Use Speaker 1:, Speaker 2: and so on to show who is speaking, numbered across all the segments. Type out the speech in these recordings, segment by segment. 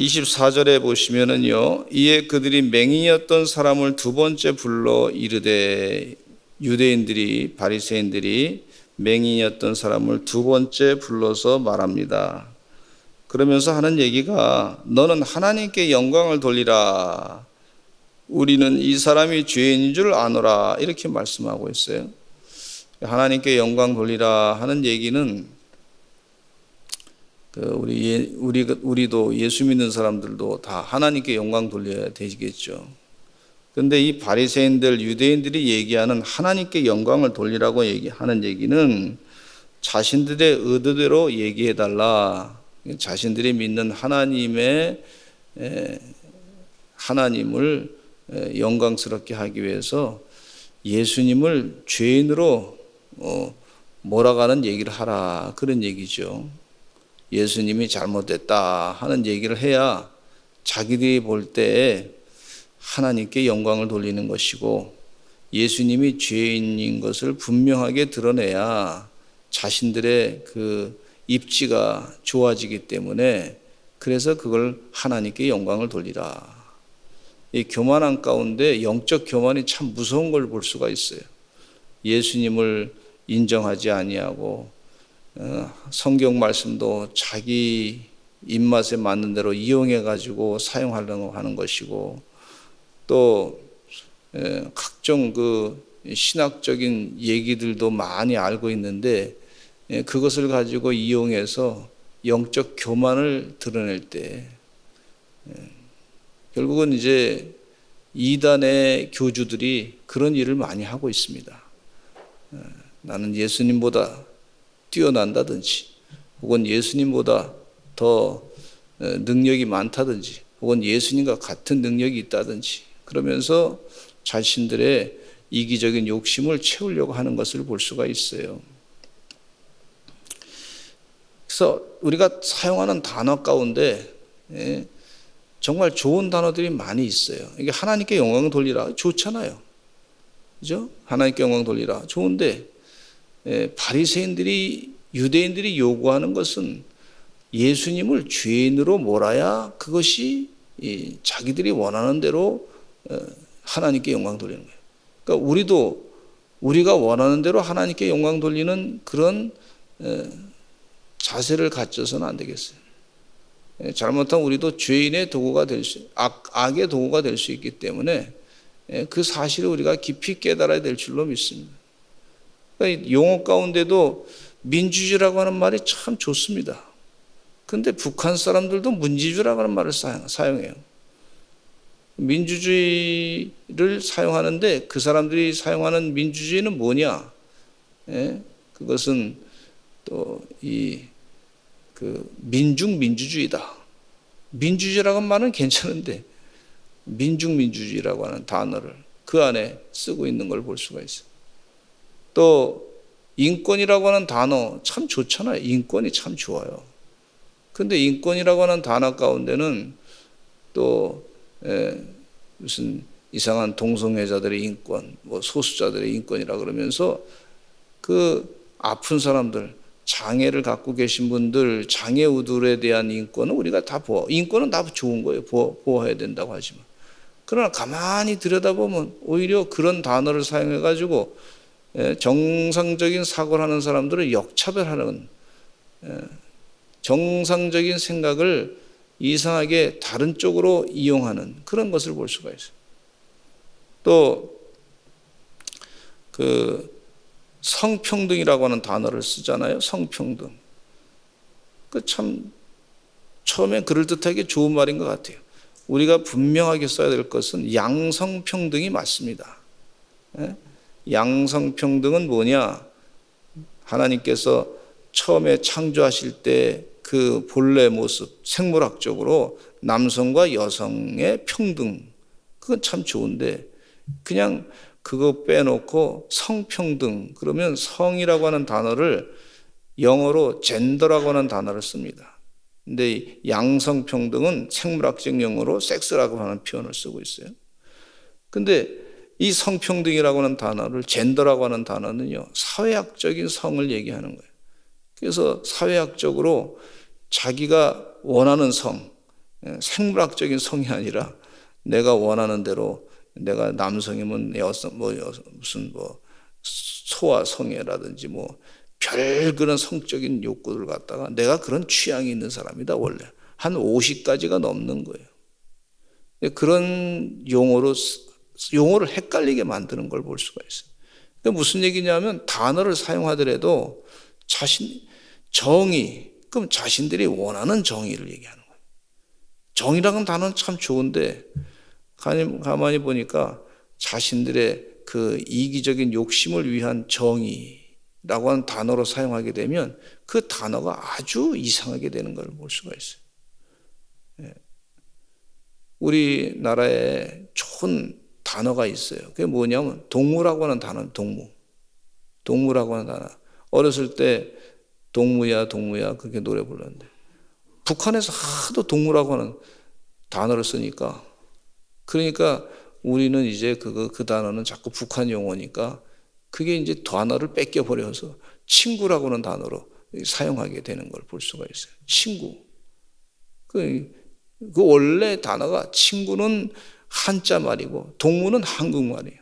Speaker 1: 24절에 보시면은요, 이에 그들이 맹인이었던 사람을 두 번째 불러 이르되, 유대인들이, 바리새인들이 맹인이었던 사람을 두 번째 불러서 말합니다. 그러면서 하는 얘기가, 너는 하나님께 영광을 돌리라. 우리는 이 사람이 죄인인 줄 아노라. 이렇게 말씀하고 있어요. 하나님께 영광 돌리라 하는 얘기는 우리도 예수 믿는 사람들도 다 하나님께 영광 돌려야 되겠죠. 그런데 이 바리새인들, 유대인들이 얘기하는 하나님께 영광을 돌리라고 하는 얘기는 자신들의 의도대로 얘기해달라. 자신들이 믿는 하나님을 영광스럽게 하기 위해서 예수님을 죄인으로 몰아가는 얘기를 하라. 그런 얘기죠. 예수님이 잘못됐다 하는 얘기를 해야 자기들이 볼 때 하나님께 영광을 돌리는 것이고, 예수님이 죄인인 것을 분명하게 드러내야 자신들의 그 입지가 좋아지기 때문에, 그래서 그걸 하나님께 영광을 돌리라. 이 교만한 가운데 영적 교만이 참 무서운 걸 볼 수가 있어요. 예수님을 인정하지 아니하고 성경 말씀도 자기 입맛에 맞는 대로 이용해 가지고 사용하려고 하는 것이고, 또 각종 그 신학적인 얘기들도 많이 알고 있는데 그것을 가지고 이용해서 영적 교만을 드러낼 때 결국은 이제 이단의 교주들이 그런 일을 많이 하고 있습니다. 나는 예수님보다 뛰어난다든지, 혹은 예수님보다 더 능력이 많다든지, 혹은 예수님과 같은 능력이 있다든지, 그러면서 자신들의 이기적인 욕심을 채우려고 하는 것을 볼 수가 있어요. 그래서 우리가 사용하는 단어 가운데 정말 좋은 단어들이 많이 있어요. 이게 하나님께 영광 돌리라 좋잖아요. 그죠? 하나님께 영광 돌리라 좋은데, 바리새인들이, 유대인들이 요구하는 것은 예수님을 죄인으로 몰아야 그것이 자기들이 원하는 대로 하나님께 영광 돌리는 거예요. 그러니까 우리가 원하는 대로 하나님께 영광 돌리는 그런 자세를 갖춰서는 안 되겠어요. 잘못하면 우리도 죄인의 도구가 악의 도구가 될 수 있기 때문에 그 사실을 우리가 깊이 깨달아야 될 줄로 믿습니다. 그러니까 용어 가운데도 민주주의라고 하는 말이 참 좋습니다. 그런데 북한 사람들도 문지주의라고 하는 말을 사용해요. 민주주의를 사용하는데 그 사람들이 사용하는 민주주의는 뭐냐? 그것은 또 민중민주주의다. 민주주의라고 하는 말은 괜찮은데 민중민주주의라고 하는 단어를 그 안에 쓰고 있는 걸 볼 수가 있어요. 또 인권이라고 하는 단어 참 좋잖아요. 인권이 참 좋아요. 그런데 인권이라고 하는 단어 가운데는 또 무슨 이상한 동성애자들의 인권, 뭐 소수자들의 인권이라 그러면서 그 아픈 사람들, 장애를 갖고 계신 분들, 장애우들에 대한 인권은 우리가 다 인권은 다 좋은 거예요. 보호해야 된다고 하지만. 그러나 가만히 들여다보면 오히려 그런 단어를 사용해가지고 정상적인 사고를 하는 사람들을 역차별하는, 정상적인 생각을 이상하게 다른 쪽으로 이용하는 그런 것을 볼 수가 있어요. 또 성평등이라고 하는 단어를 쓰잖아요. 성평등. 참 처음엔 그럴듯하게 좋은 말인 것 같아요. 우리가 분명하게 써야 될 것은 양성평등이 맞습니다. 양성평등은 뭐냐? 하나님께서 처음에 창조하실 때 그 본래 모습, 생물학적으로 남성과 여성의 평등, 그건 참 좋은데 그냥 그거 빼놓고 성평등, 그러면 성이라고 하는 단어를 영어로 젠더라고 하는 단어를 씁니다. 근데 양성평등은 생물학적 용어로 섹스라고 하는 표현을 쓰고 있어요. 근데 이 성평등이라고 하는 단어를, 젠더라고 하는 단어는요, 사회학적인 성을 얘기하는 거예요. 그래서 사회학적으로 자기가 원하는 성, 생물학적인 성이 아니라 내가 원하는 대로, 내가 남성이면 여성 무슨 소아 성애라든지 별 그런 성적인 욕구를 갖다가 내가 그런 취향이 있는 사람이다. 원래 한 50가지가 넘는 거예요. 그런 용어를 헷갈리게 만드는 걸 볼 수가 있어요. 그러니까 무슨 얘기냐면 단어를 사용하더라도 정의, 그럼 자신들이 원하는 정의를 얘기하는 거예요. 정의라는 단어는 참 좋은데 가만히 보니까 자신들의 그 이기적인 욕심을 위한 정의라고 하는 단어로 사용하게 되면 그 단어가 아주 이상하게 되는 걸 볼 수가 있어요. 우리나라에 좋은 단어가 있어요. 그게 뭐냐면 동무라고 하는 단어는 동무라고 하는 단어. 어렸을 때 동무야 그렇게 노래 불렀는데 북한에서 하도 동무라고 하는 단어를 쓰니까, 그러니까 우리는 이제 그 단어는 자꾸 북한 용어니까 그게 이제 단어를 뺏겨버려서 친구라고 하는 단어로 사용하게 되는 걸 볼 수가 있어요. 친구. 그 원래 단어가 친구는 한자 말이고 동무는 한국말이에요.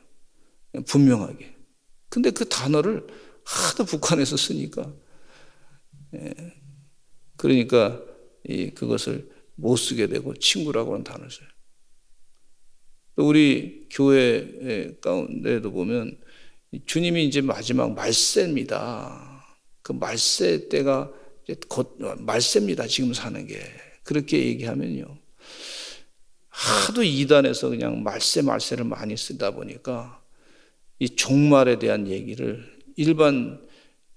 Speaker 1: 분명하게. 근데 그 단어를 하도 북한에서 쓰니까, 그러니까 그것을 못 쓰게 되고 친구라고 하는 단어를 써요. 우리 교회 가운데도 보면 주님이 이제 마지막 말세입니다. 그 말세 때가 이제 곧 말세입니다. 지금 사는 게. 그렇게 얘기하면요, 하도 이단에서 그냥 말세를 많이 쓰다 보니까 이 종말에 대한 얘기를 일반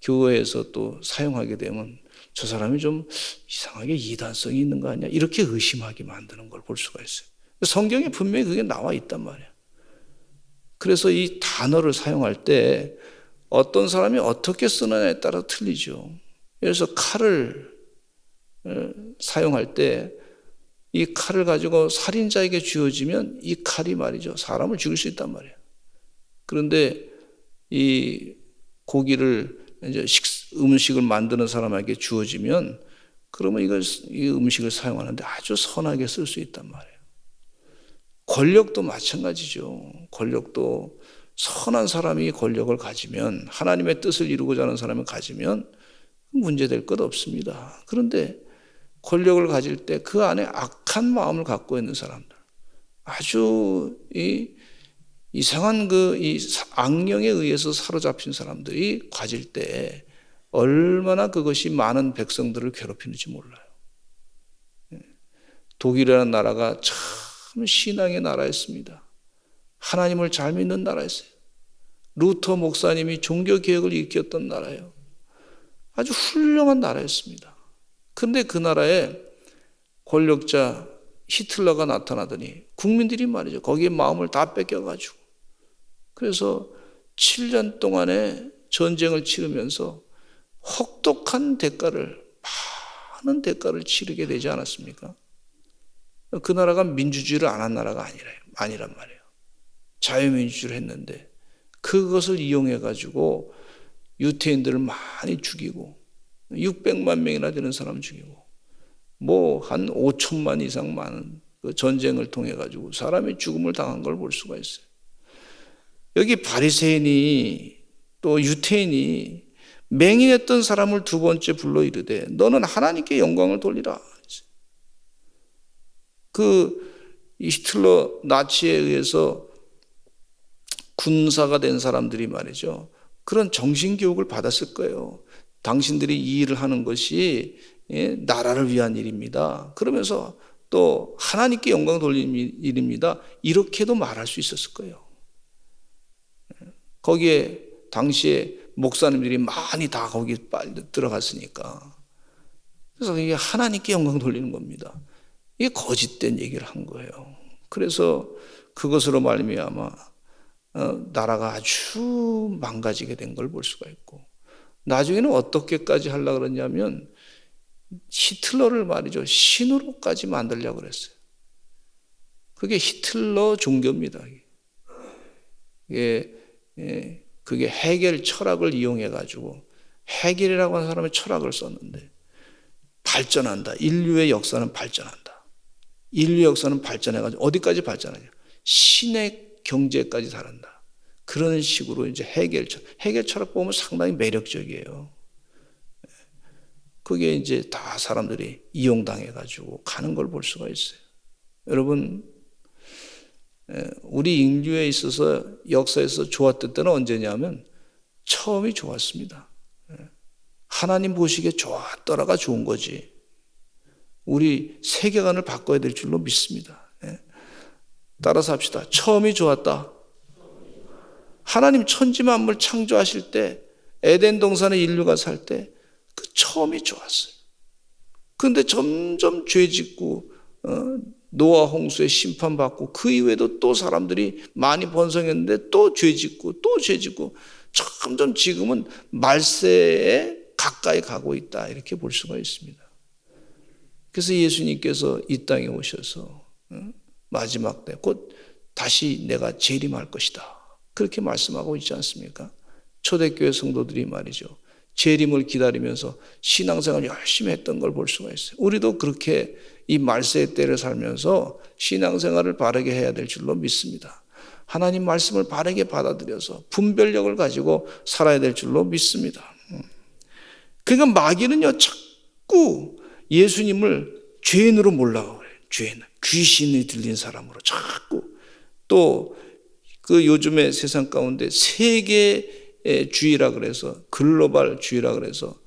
Speaker 1: 교회에서 또 사용하게 되면 저 사람이 좀 이상하게 이단성이 있는 거 아니야? 이렇게 의심하게 만드는 걸 볼 수가 있어요. 성경에 분명히 그게 나와 있단 말이에요. 그래서 이 단어를 사용할 때 어떤 사람이 어떻게 쓰느냐에 따라 틀리죠. 그래서 칼을 사용할 때 이 칼을 가지고 살인자에게 쥐어지면 이 칼이 말이죠, 사람을 죽일 수 있단 말이에요. 그런데 이 고기를 이제 음식을 만드는 사람에게 주어지면 그러면 이 음식을 사용하는데 아주 선하게 쓸 수 있단 말이에요. 권력도 마찬가지죠. 권력도 선한 사람이 권력을 가지면, 하나님의 뜻을 이루고자 하는 사람을 가지면 문제될 것 없습니다. 그런데 권력을 가질 때 그 안에 악한 마음을 갖고 있는 사람들, 아주 이상한 이 악령에 의해서 사로잡힌 사람들이 가질 때 얼마나 그것이 많은 백성들을 괴롭히는지 몰라요. 독일이라는 나라가 참 신앙의 나라였습니다. 하나님을 잘 믿는 나라였어요. 루터 목사님이 종교개혁을 일으켰던 나라예요. 아주 훌륭한 나라였습니다. 그런데 그 나라에 권력자 히틀러가 나타나더니 국민들이 말이죠, 거기에 마음을 다 뺏겨가지고, 그래서 7년 동안의 전쟁을 치르면서 혹독한 많은 대가를 치르게 되지 않았습니까? 그 나라가 민주주의를 안 한 나라가 아니란 말이에요. 자유민주주의를 했는데 그것을 이용해가지고 유태인들을 많이 죽이고 600만 명이나 되는 사람 죽이고 한 5천만 이상 많은 그 전쟁을 통해 가지고 사람이 죽음을 당한 걸 볼 수가 있어요. 여기 바리새인이 또 유태인이 맹인했던 사람을 두 번째 불러 이르되 너는 하나님께 영광을 돌리라. 히틀러 나치에 의해서 군사가 된 사람들이 말이죠, 그런 정신교육을 받았을 거예요. 당신들이 이 일을 하는 것이 나라를 위한 일입니다. 그러면서 또 하나님께 영광 돌리는 일입니다. 이렇게도 말할 수 있었을 거예요. 거기에 당시에 목사님들이 많이 다 거기 빨리 들어갔으니까. 그래서 이게 하나님께 영광 돌리는 겁니다. 이게 거짓된 얘기를 한 거예요. 그래서 그것으로 말미암아 나라가 아주 망가지게 된 걸 볼 수가 있고, 나중에는 어떻게까지 하려고 그러냐면 히틀러를 말이죠, 신으로까지 만들려고 그랬어요. 그게 히틀러 종교입니다. 그게 헤겔 철학을 이용해 가지고, 헤겔이라고 하는 사람의 철학을 썼는데 발전한다, 인류의 역사는 발전한다, 인류 역사는 발전해가지고 어디까지 발전하냐? 신의 경제까지 다른다. 그런 식으로 이제 해결 철학 보면 상당히 매력적이에요. 그게 이제 다 사람들이 이용당해가지고 가는 걸 볼 수가 있어요. 여러분, 우리 인류에 있어서 역사에서 좋았던 때는 언제냐면 처음이 좋았습니다. 하나님 보시기에 좋았더라가 좋은 거지. 우리 세계관을 바꿔야 될 줄로 믿습니다. 따라서 합시다. 처음이 좋았다. 하나님 천지만물 창조하실 때 에덴 동산에 인류가 살 때 그 처음이 좋았어요. 그런데 점점 죄짓고 노아 홍수에 심판받고 그 이후에도 또 사람들이 많이 번성했는데 또 죄짓고 또 죄짓고 점점 지금은 말세에 가까이 가고 있다 이렇게 볼 수가 있습니다. 그래서 예수님께서 이 땅에 오셔서 마지막 때 곧 다시 내가 재림할 것이다 그렇게 말씀하고 있지 않습니까? 초대교회 성도들이 말이죠. 재림을 기다리면서 신앙생활 열심히 했던 걸 볼 수가 있어요. 우리도 그렇게 이 말세의 때를 살면서 신앙생활을 바르게 해야 될 줄로 믿습니다. 하나님 말씀을 바르게 받아들여서 분별력을 가지고 살아야 될 줄로 믿습니다. 그러니까 마귀는요 자꾸 예수님을 죄인으로 몰라고 그래요. 죄인, 귀신이 들린 사람으로 자꾸. 또 그 요즘의 세상 가운데 세계주의라 그래서 글로벌 주의라 그래서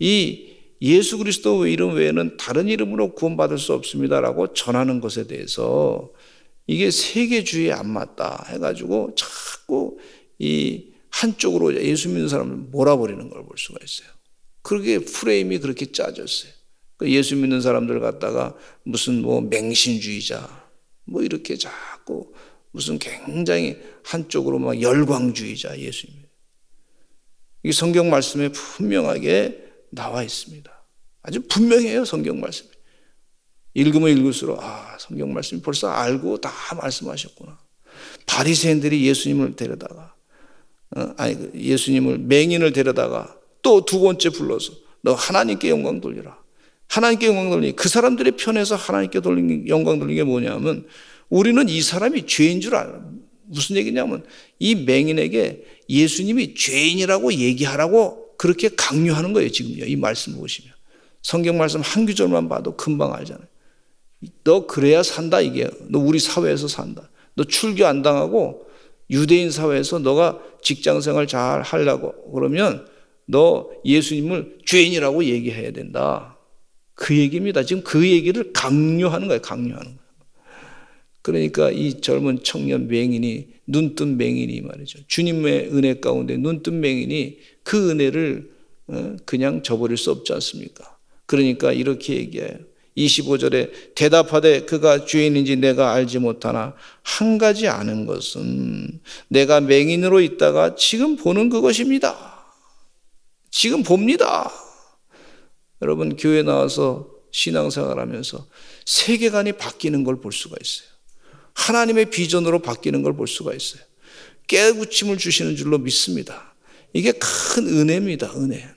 Speaker 1: 이 예수 그리스도 이름 외에는 다른 이름으로 구원받을 수 없습니다라고 전하는 것에 대해서 이게 세계주의에 안 맞다 해가지고 자꾸 이 한쪽으로 예수 믿는 사람을 몰아버리는 걸 볼 수가 있어요. 그렇게 프레임이 그렇게 짜졌어요. 예수 믿는 사람들 갖다가 무슨 뭐 맹신주의자 뭐 이렇게 자꾸 무슨 굉장히 한쪽으로 막 열광주의자 예수님. 이 성경 말씀에 분명하게 나와 있습니다. 아주 분명해요 성경 말씀이. 읽으면 읽을수록 성경 말씀이 벌써 알고 다 말씀하셨구나. 바리새인들이 예수님을 데려다가 예수님을 맹인을 데려다가 또 두 번째 불러서 너 하나님께 영광 돌리라. 하나님께 영광 돌리니 그 사람들의 편에서 하나님께 영광 돌리는 게 뭐냐면 우리는 이 사람이 죄인 줄 알아. 무슨 얘기냐면 이 맹인에게 예수님이 죄인이라고 얘기하라고 그렇게 강요하는 거예요. 지금요. 이 말씀 보시면 성경 말씀 한 구절만 봐도 금방 알잖아요. 너 그래야 산다 이게. 너 우리 사회에서 산다. 너 출교 안 당하고 유대인 사회에서 너가 직장생활 잘 하려고 그러면 너 예수님을 죄인이라고 얘기해야 된다. 그 얘기입니다. 지금 그 얘기를 강요하는 거예요. 강요하는 거예요. 그러니까 이 젊은 청년 맹인이 눈뜬 맹인이 말이죠. 주님의 은혜 가운데 눈뜬 맹인이 그 은혜를 그냥 저버릴 수 없지 않습니까? 그러니까 이렇게 얘기해요. 25절에 대답하되 그가 죄인인지 내가 알지 못하나 한 가지 아는 것은 내가 맹인으로 있다가 지금 보는 그것입니다. 지금 봅니다. 여러분 교회 나와서 신앙생활하면서 세계관이 바뀌는 걸 볼 수가 있어요. 하나님의 비전으로 바뀌는 걸 볼 수가 있어요. 깨우침을 주시는 줄로 믿습니다. 이게 큰 은혜입니다. 은혜.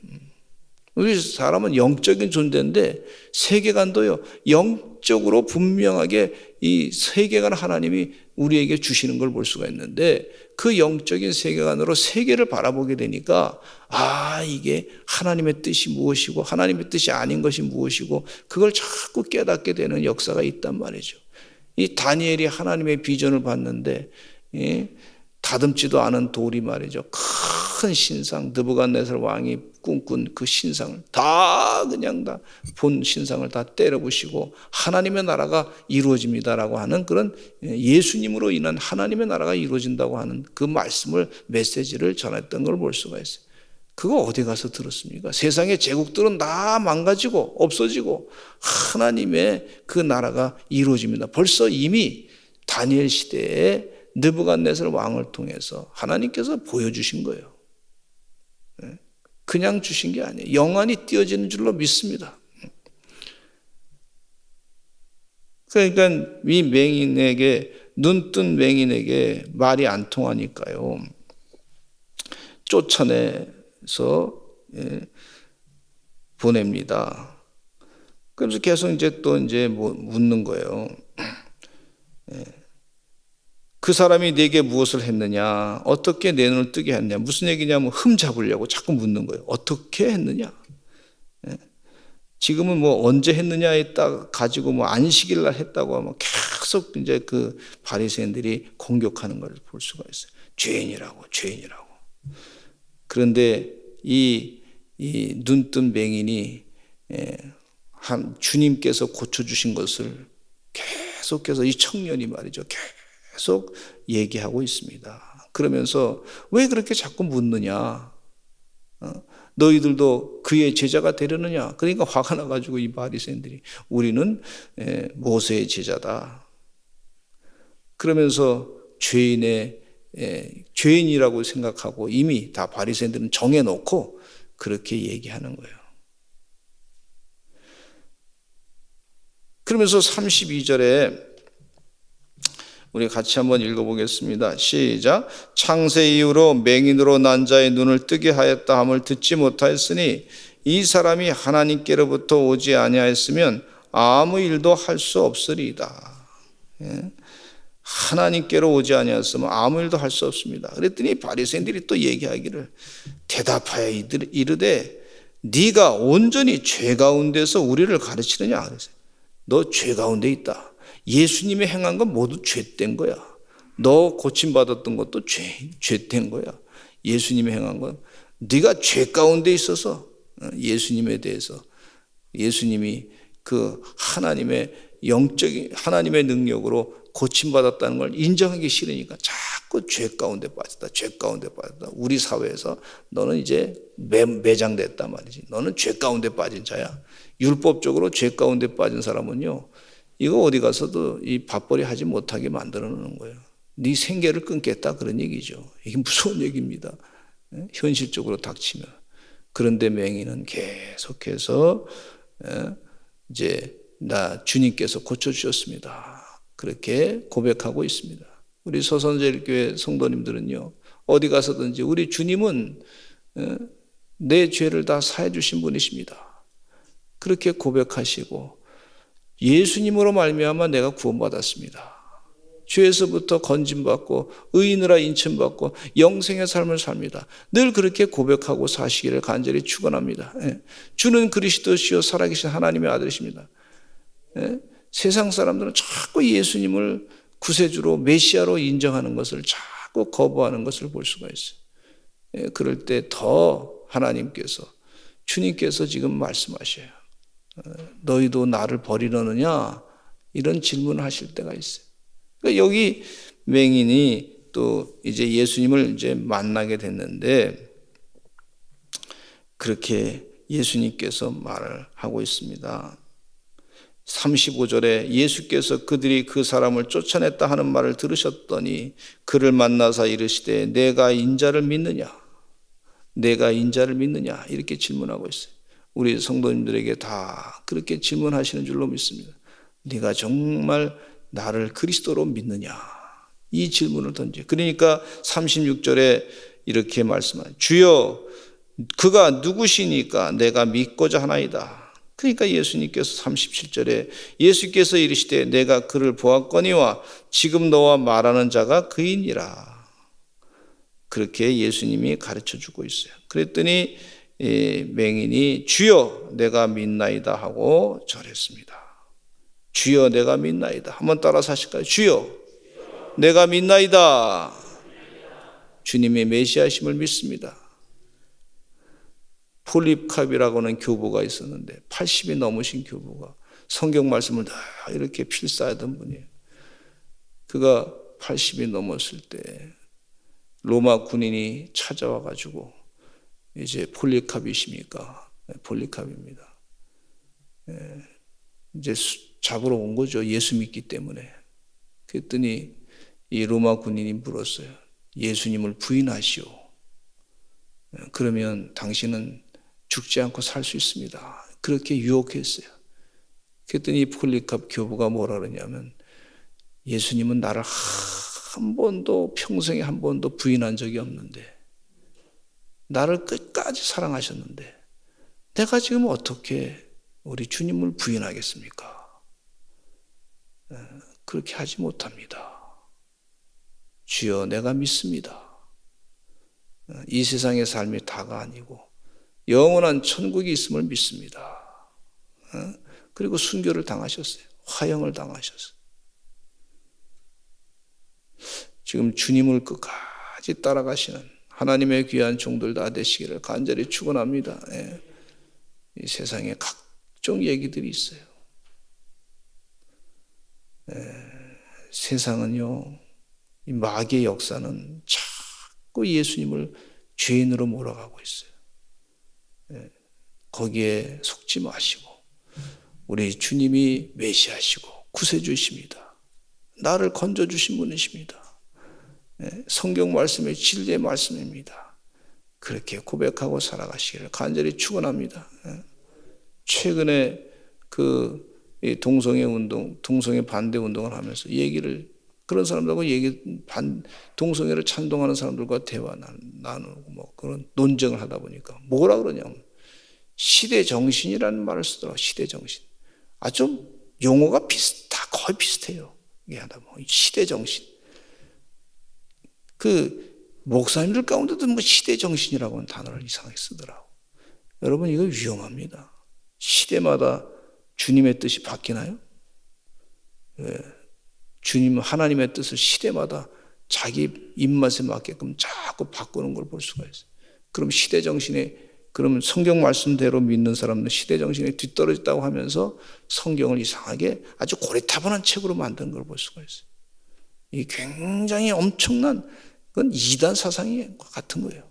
Speaker 1: 우리 사람은 영적인 존재인데 세계관도요 영적으로 분명하게 이 세계관 하나님이 우리에게 주시는 걸 볼 수가 있는데 그 영적인 세계관으로 세계를 바라보게 되니까 이게 하나님의 뜻이 무엇이고 하나님의 뜻이 아닌 것이 무엇이고 그걸 자꾸 깨닫게 되는 역사가 있단 말이죠. 이 다니엘이 하나님의 비전을 봤는데 다듬지도 않은 돌이 말이죠. 큰 신상 느부갓네살 왕이 꿈꾼 그 신상을 다 그냥 다 본 신상을 다 때려부시고 하나님의 나라가 이루어집니다라고 하는 그런 예수님으로 인한 하나님의 나라가 이루어진다고 하는 그 말씀을 메시지를 전했던 걸 볼 수가 있어요. 그거 어디 가서 들었습니까? 세상의 제국들은 다 망가지고 없어지고 하나님의 그 나라가 이루어집니다. 벌써 이미 다니엘 시대에 느부갓네살 왕을 통해서 하나님께서 보여주신 거예요. 그냥 주신 게 아니에요. 영안이 띄어지는 줄로 믿습니다. 그러니까 이 맹인에게 눈뜬 맹인에게 말이 안 통하니까요. 쫓아내서 보냅니다. 그래서 계속 이제 또 묻는 거예요. 그 사람이 내게 무엇을 했느냐? 어떻게 내 눈을 뜨게 했냐? 무슨 얘기냐면 흠 잡으려고 자꾸 묻는 거예요. 어떻게 했느냐? 지금은 뭐 언제 했느냐에 딱 가지고 뭐 안식일 날 했다고 하면 계속 이제 그 바리새인들이 공격하는 걸 볼 수가 있어요. 죄인이라고, 죄인이라고. 그런데 이 눈뜬 맹인이 주님께서 고쳐주신 것을 계속해서 이 청년이 말이죠. 계속 얘기하고 있습니다. 그러면서 왜 그렇게 자꾸 묻느냐? 너희들도 그의 제자가 되려느냐? 그러니까 화가 나가지고 이 바리새인들이 우리는 모세의 제자다. 그러면서 죄인이라고 생각하고 이미 다 바리새인들은 정해놓고 그렇게 얘기하는 거예요. 그러면서 32절에 우리 같이 한번 읽어보겠습니다. 시작. 창세 이후로 맹인으로 난 자의 눈을 뜨게 하였다 함을 듣지 못하였으니 이 사람이 하나님께로부터 오지 아니하였으면 아무 일도 할 수 없으리이다. 하나님께로 오지 아니하였으면 아무 일도 할 수 없습니다. 그랬더니 바리새인들이 또 얘기하기를 대답하여 이르되 네가 온전히 죄 가운데서 우리를 가르치느냐? 그랬어요. 너 죄 가운데 있다. 예수님이 행한 건 모두 죄된 거야. 너 고침받았던 것도 죄된 거야. 예수님이 행한 건 네가 죄 가운데 있어서 예수님에 대해서 예수님이 그 하나님의 영적인 하나님의 능력으로 고침받았다는 걸 인정하기 싫으니까 자꾸 죄 가운데 빠졌다. 죄 가운데 빠졌다. 우리 사회에서 너는 이제 매장됐단 말이지. 너는 죄 가운데 빠진 자야. 율법적으로 죄 가운데 빠진 사람은요. 이거 어디 가서도 이 밥벌이 하지 못하게 만들어 놓는 거예요. 네 생계를 끊겠다 그런 얘기죠. 이게 무서운 얘기입니다. 현실적으로 닥치면. 그런데 맹인은 계속해서 이제 나 주님께서 고쳐주셨습니다. 그렇게 고백하고 있습니다. 우리 서선제일교회 성도님들은요. 어디 가서든지 우리 주님은 내 죄를 다 사해 주신 분이십니다. 그렇게 고백하시고 예수님으로 말미암아 내가 구원받았습니다. 죄에서부터 건짐받고 의인으로 인천받고 영생의 삶을 삽니다. 늘 그렇게 고백하고 사시기를 간절히 축원합니다. 주는 그리스도시요 살아계신 하나님의 아들이십니다. 세상 사람들은 자꾸 예수님을 구세주로 메시아로 인정하는 것을 자꾸 거부하는 것을 볼 수가 있어요. 그럴 때 더 하나님께서 주님께서 지금 말씀하셔요. 너희도 나를 버리려느냐? 이런 질문을 하실 때가 있어요. 그러니까 여기 맹인이 또 이제 예수님을 이제 만나게 됐는데 그렇게 예수님께서 말을 하고 있습니다. 35절에 예수께서 그들이 그 사람을 쫓아냈다 하는 말을 들으셨더니 그를 만나사 이르시되 내가 인자를 믿느냐? 내가 인자를 믿느냐? 이렇게 질문하고 있어요. 우리 성도님들에게 다 그렇게 질문하시는 줄로 믿습니다. 네가 정말 나를 그리스도로 믿느냐? 이 질문을 던져요. 그러니까 36절에 이렇게 말씀하죠. 주여 그가 누구시니까 내가 믿고자 하나이다. 그러니까 예수님께서 37절에 예수께서 이르시되 내가 그를 보았거니와 지금 너와 말하는 자가 그이니라. 그렇게 예수님이 가르쳐주고 있어요. 그랬더니 맹인이 주여 내가 믿나이다 하고 절했습니다. 주여 내가 믿나이다. 한번 따라서 하실까요? 주여 내가 믿나이다. 주님의 메시아심을 믿습니다. 폴립캅이라고는 교부가 있었는데 80이 넘으신 교부가 성경 말씀을 다 이렇게 필사하던 분이에요. 그가 80이 넘었을 때 로마 군인이 찾아와 가지고 이제 폴리캅이십니까? 폴리캅입니다. 이제 잡으러 온 거죠. 예수 믿기 때문에. 그랬더니 이 로마 군인이 물었어요. 예수님을 부인하시오. 그러면 당신은 죽지 않고 살 수 있습니다. 그렇게 유혹했어요. 그랬더니 폴리캅 교부가 뭐라 그러냐면 예수님은 나를 한 번도 평생에 한 번도 부인한 적이 없는데 나를 끝까지 사랑하셨는데 내가 지금 어떻게 우리 주님을 부인하겠습니까? 그렇게 하지 못합니다. 주여 내가 믿습니다. 이 세상의 삶이 다가 아니고 영원한 천국이 있음을 믿습니다. 그리고 순교를 당하셨어요. 화형을 당하셨어요. 지금 주님을 끝까지 따라가시는 하나님의 귀한 종들 다 되시기를 간절히 축원합니다. 이 세상에 각종 얘기들이 있어요. 세상은요, 이 마귀의 역사는 자꾸 예수님을 죄인으로 몰아가고 있어요. 거기에 속지 마시고 우리 주님이 메시아시고 구세주십니다. 나를 건져주신 분이십니다. 성경 말씀의 진리의 말씀입니다. 그렇게 고백하고 살아가시기를 간절히 축원합니다. 최근에 동성애 운동, 동성애 반대 운동을 하면서 그런 사람들하고 동성애를 찬동하는 사람들과 대화 나누고 그런 논쟁을 하다 보니까 뭐라 그러냐면 시대 정신이라는 말을 쓰더라고요. 시대 정신. 좀 용어가 거의 비슷해요. 이게 하다 보면 시대 정신. 목사님들 가운데도 시대 정신이라고 하는 단어를 이상하게 쓰더라고. 여러분 이거 위험합니다. 시대마다 주님의 뜻이 바뀌나요? 주님 하나님의 뜻을 시대마다 자기 입맛에 맞게끔 자꾸 바꾸는 걸 볼 수가 있어요. 그럼 그러면 성경 말씀대로 믿는 사람은 시대 정신에 뒤떨어졌다고 하면서 성경을 이상하게 아주 고리타분한 책으로 만든 걸 볼 수가 있어요. 이 굉장히 엄청난 그건 이단 사상이 같은 거예요.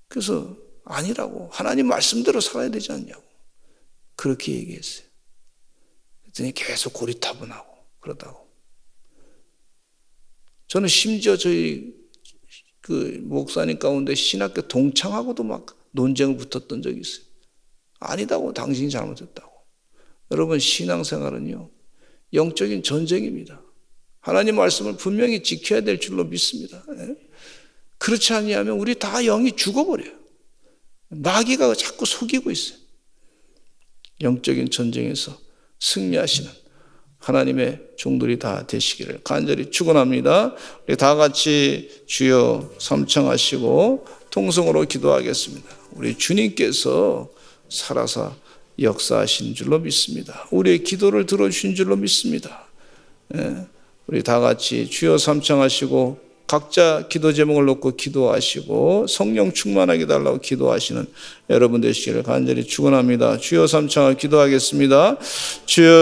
Speaker 1: 그래서 아니라고 하나님 말씀대로 살아야 되지 않냐고 그렇게 얘기했어요. 그랬더니 계속 고리타분하고 그러다고. 저는 심지어 저희 목사님 가운데 신학교 동창하고도 막 논쟁을 붙었던 적이 있어요. 아니다고 당신이 잘못했다고. 여러분 신앙생활은요 영적인 전쟁입니다. 하나님 말씀을 분명히 지켜야 될 줄로 믿습니다. 그렇지 아니하면 우리 다 영이 죽어버려요. 마귀가 자꾸 속이고 있어요. 영적인 전쟁에서 승리하시는 하나님의 종들이 다 되시기를 간절히 축원합니다. 우리 다 같이 주여 삼청하시고 통성으로 기도하겠습니다. 우리 주님께서 살아서 역사하신 줄로 믿습니다. 우리의 기도를 들어주신 줄로 믿습니다. 우리 다 같이 주여 삼청하시고 각자 기도 제목을 놓고 기도하시고 성령 충만하게 달라고 기도하시는 여러분 되시기를 간절히 축원합니다. 주여 삼청하고 기도하겠습니다. 주여